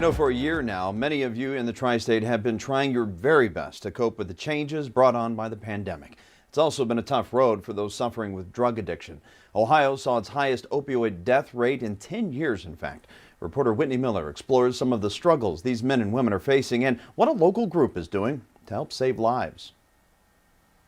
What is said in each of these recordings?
You know, for a year now, many of you in the tri-state have been trying your very best to cope with the changes brought on by the pandemic. It's also been a tough road for those suffering with drug addiction. Ohio saw its highest opioid death rate in 10 years, in fact. Reporter Whitney Miller explores some of the struggles these men and women are facing and what a local group is doing to help save lives.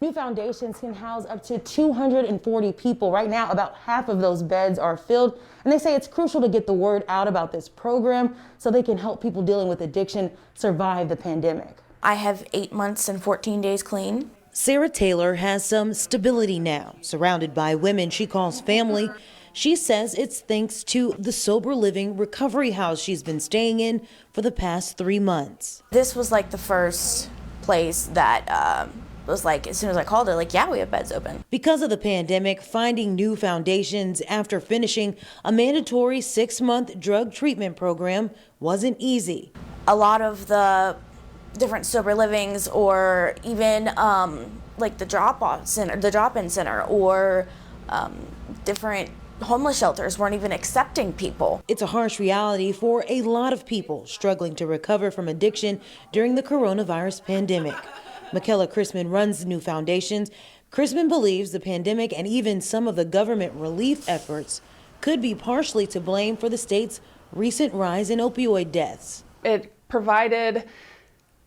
New foundations can house up to 240 people. Right now, about half of those beds are filled, and they say it's crucial to get the word out about this program so they can help people dealing with addiction survive the pandemic. I have 8 months and 14 days clean. Sarah Taylor has some stability now, surrounded by women she calls family. She says it's thanks to the sober living recovery house she's been staying in for the past 3 months. This was like the first place that was like, as soon as I called her, like, yeah, we have beds open. Because of the pandemic, finding new foundations after finishing a mandatory 6-month drug treatment program wasn't easy. A lot of the different sober livings, or even like the drop-in center, or different homeless shelters weren't even accepting people. It's a harsh reality for a lot of people struggling to recover from addiction during the coronavirus pandemic. Michaela Chrisman runs the new foundations. Chrisman believes the pandemic and even some of the government relief efforts could be partially to blame for the state's recent rise in opioid deaths. It provided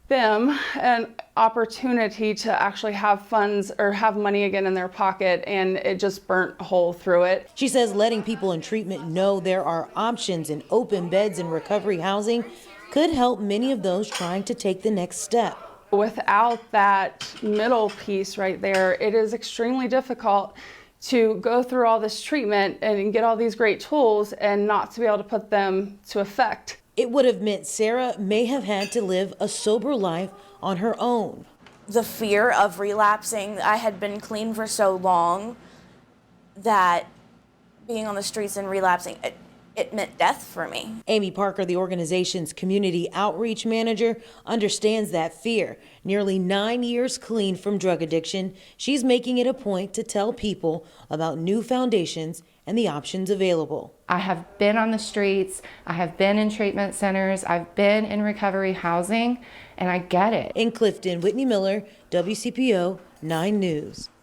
them an opportunity to actually have funds or have money again in their pocket, and it just burnt a hole through it. She says letting people in treatment know there are options in open beds and recovery housing could help many of those trying to take the next step. Without that middle piece right there, it is extremely difficult to go through all this treatment and get all these great tools and not to be able to put them to effect. It would have meant Sarah may have had to live a sober life on her own. The fear of relapsing, I had been clean for so long that being on the streets and relapsing, it meant death for me. Amy Parker, the organization's community outreach manager, understands that fear. Nearly 9 years clean from drug addiction, she's making it a point to tell people about new foundations and the options available. I have been on the streets, I have been in treatment centers, I've been in recovery housing, and I get it. In Clifton, Whitney Miller, WCPO 9 News.